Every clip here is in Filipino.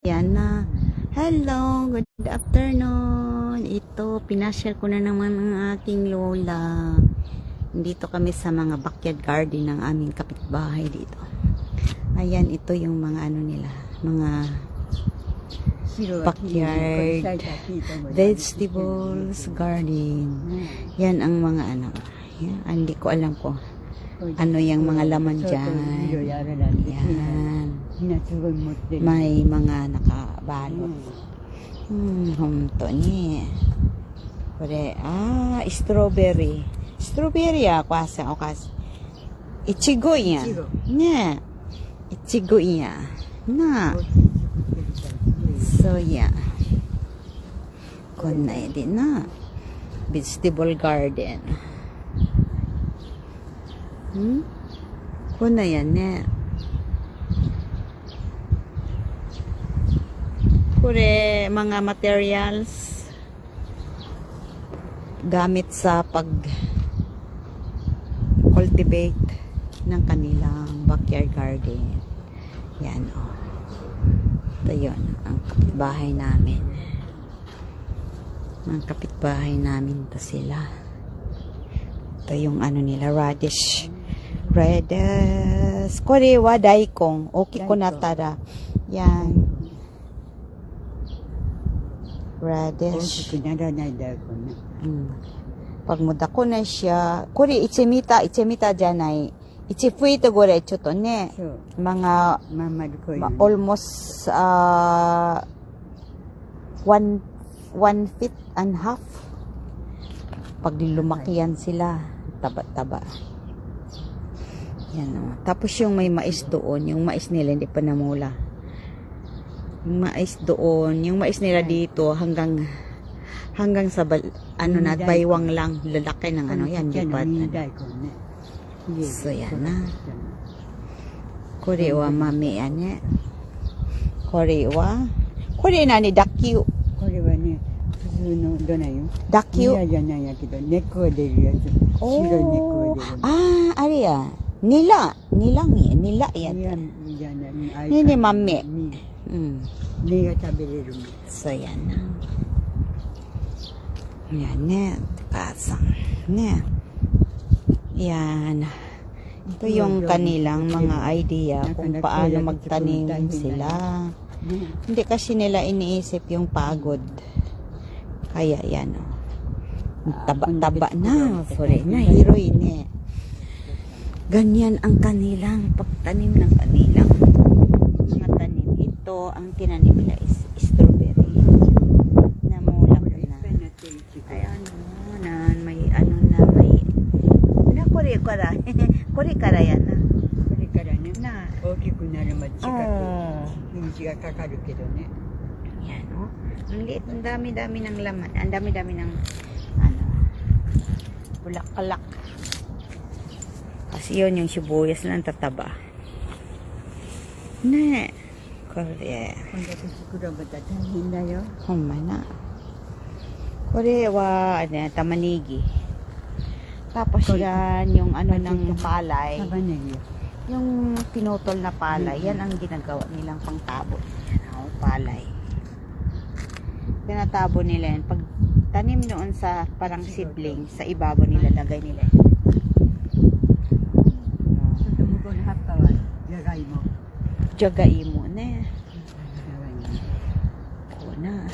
Yan na. Hello, good afternoon. Ito, pinasyal ko na naman ang aking lola. Dito kami sa mga backyard garden ng aming kapitbahay dito. Ayan, ito yung mga ano nila, mga backyard vegetables garden. Yan ang mga ano. Yan, hindi ko alam po ano yung mga laman dyan. Yan. May mga nakabalot. Humto ni. Kore, strawberry. Strawberry kwasa okas. Ichigo iya. Ne. Ichigo iya. Na. So yeah. Konna din na. Vegetable garden. Konna yan ne. Kure mga materials gamit sa pag cultivate ng kanilang backyard garden. Yan ito yun ang kapitbahay namin. Ang kapitbahay namin to sila. Ito yung ano nila, radish. Kore wa daikon. Okay ko natara. Yan. Radish. Pag mudako na siya, kuri ichimita janai. Ichifuito gore choto ne. Mga almost 1 feet and half. Pag lumaki yan sila, taba-taba. Yan Tapos yung may mais doon, yung mais nila hindi pa namula. Yung mais doon, yung mais nila dito hanggang sa baywang lang, lalaki ng yan, lipat. So yan na. Korewa mami yan eh. Korewa na ni dakyu. Korewa ni dakyu. Ari ya. Nila yan. Ni mami. So yan na. Yan na. Kasang. Yan. Ito yung kanilang mga idea kung paano magtanim sila. Hindi kasi nila iniisip yung pagod. Kaya yan taba-taba na. Sorry na, heroin eh. Ganyan ang kanilang pagtanim ng kanilang mga tanim. Ito ang tinanim nila is strawberry. Namula na. Ayan may kore kara yan na. Kore kara ne. Na. Okiku naru machikaku. Hinji ga kakaru kedo ne. Yan Ang liit, ang dami-dami ng laman. Ang dami-dami ng bulak-kalak. Kasi yun yung sibuyas lang tataba. Ne. Kore. Homma na. Kore wa tamanigi. Tapos yan yung ng palay. Yung pinutol na palay, yan ang ginagawa nilang pangtabo. Palay. Tinatabo nila yan. Pag tanim noon sa parang seedling, sa ibabaw nila lagay nila. Jagaimo ne. Kuna.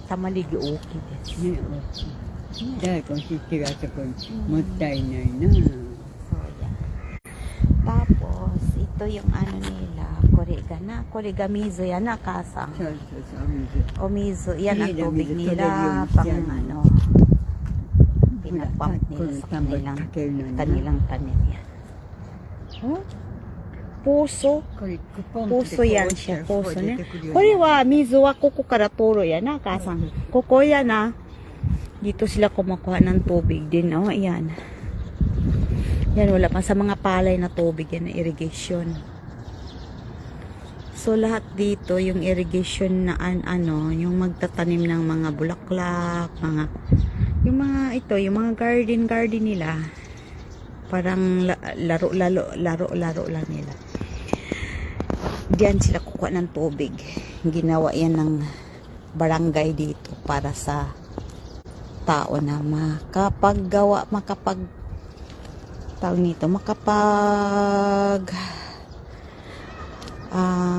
Tamaligi okay desu. Tapos ito yung nila, korigamizo yan kasang. Omizo, yan ang tubig nila pang pinapump nila sa kanilang tanim yan. Puso yan siya, puso niya. Kore wa mizo wa koko kara toro yan kasang. Koko yan dito sila kumukuha ng tubig din ayan. Yan, wala pa sa mga palay na tubig yan na irrigation. So lahat dito yung irrigation na ano, yung magtatanim ng mga bulaklak, yung mga garden nila. Parang laro lang nila. Diyan sila kukuha ng tubig. Ginawa yan ng barangay dito para sa tao na makapaggawa,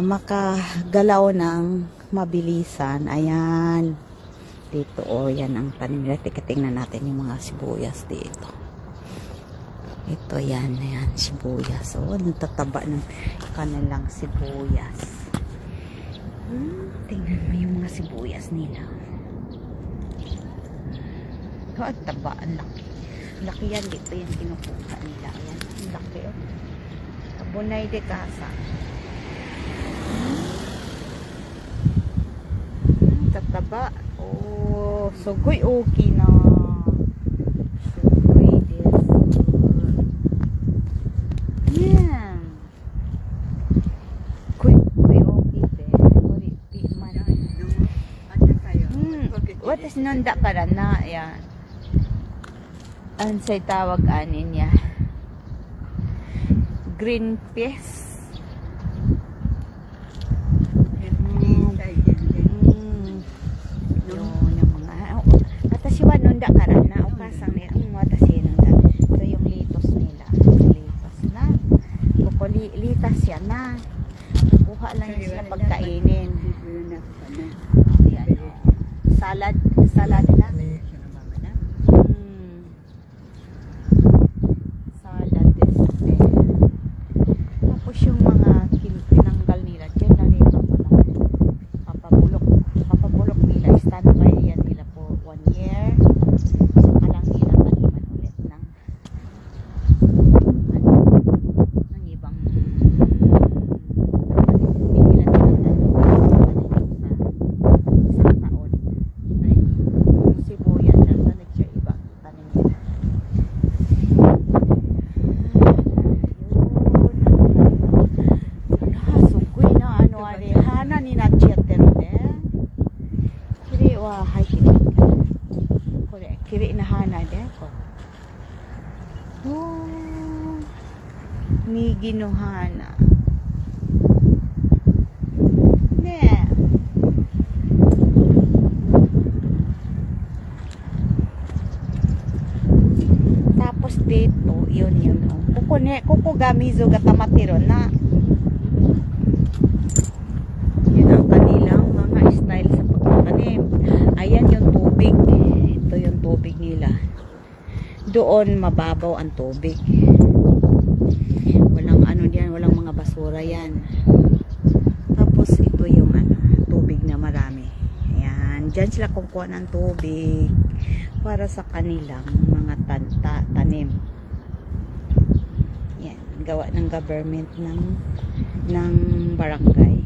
makagalaw ng mabilisan. Ayan. Dito, yan ang tanim nila. Tingnan natin yung mga sibuyas dito. Ito, yan, sibuyas. Natataba ng kanilang sibuyas. Tingnan mo yung mga sibuyas nila. Ang taba, ang laki. Laki yan, dito yan kinukuha nila. Ayan, ang laki. Abunay de casa. Tataba. Sugoy okay na. Sugoy this. Yan. Kuy okay de. Di man. What is nanda para na? Yan. Ansay tawag anin niya. Green peas. Atasiwan nunda karan na ukasang ni watasin nunda. Ito yung litos nila. Litos na. Litas yan na. Kuha lang yung sila pagkainin. Salad na. Tapos yung mga tinanggal nila dyan na nila papabulok nila, standby yan nila for 1 year. Saka lang nila taniman ulit ng ibang hindi nila taniman sa taon. Yung sibuyas na sa siya iba tanim nila. Kiri na hana de ko. Ni ginuhana. Ne. Tapos dito, yun. Kuko gamizo gatamatiro na. Yun ang kanilang mga style sa pagtatanim. Ayan yung tubig. Ito yung tubig nila. Doon mababaw ang tubig. Walang walang mga basura yan. Tapos ito yung tubig na marami. Ayan, dyan sila kukuha ng tubig para sa kanilang mga tanim. Yan, gawa ng government ng barangay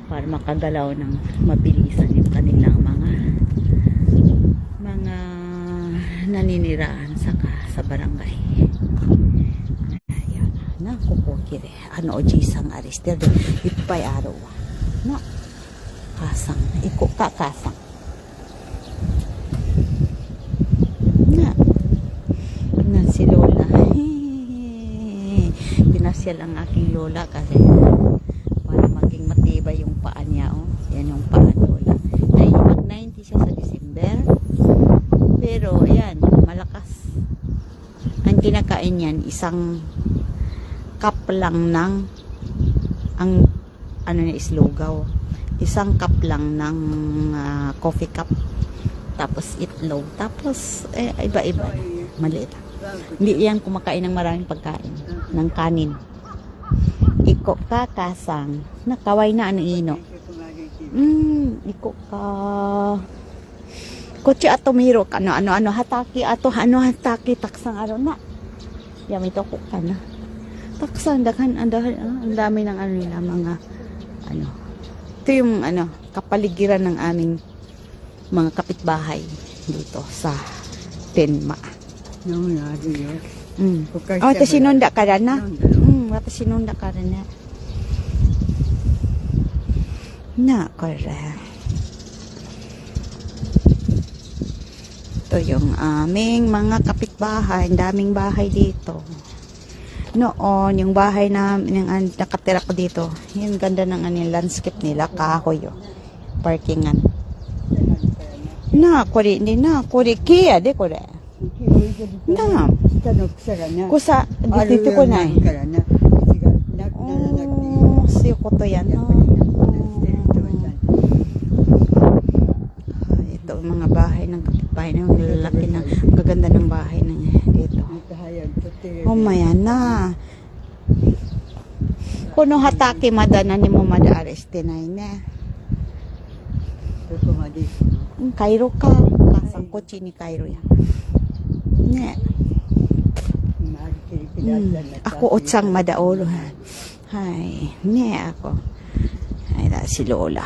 para makagalaw ng mabilisan yung kanilang mga naniniraan sa barangay. Ayan na kukukire jisang arister ipay araw na kasang kasang na si Lola. Pinasyal ang aking lola kasi para maging matibay yung paa niya. Yan yung paa Lola. Ay, mag-90 siya sa December. Pero, ayan, malakas. Ang kinakain yan, isang cup lang ng islugaw. Isang cup lang ng coffee cup. Tapos itlog. Tapos, iba-iba. Maliit. Hindi yan kumakain ng maraming pagkain. Ng kanin. Iko ka kasang. Nakaway na ino. Iko ka. Kutsi ato miro hataki hataki taksang na. Yami to ko ka na. Taksan daghan ang dami ng nila mga Ito yung kapaligiran ng aming mga kapitbahay dito sa Tenma. Ito sinunda ka na. Ito sinunda ka na. Na, correct. Ito yung aming mga kapitbahay. Ang daming bahay dito. Noon, yung bahay na yung nakatira ko dito, yung ganda ng landscape nila, kahoy yun. Parkingan. Na, kore, hindi na, kore, kaya, de kore. Na, kusa, dito ko na eh. Oh, siyo ko to yan. Ito, mga bahay ng kapitbahay na, yung lalaki na, gaganda ng bahay ng dito. Oh, mayan na. Kuno hatake madana ni mo madares tinay na. Cairo ka. Kasang kotse ni Cairo yan. Ne. Ako utsang madaolo. Hay. Ne ako. Ay, si Lola.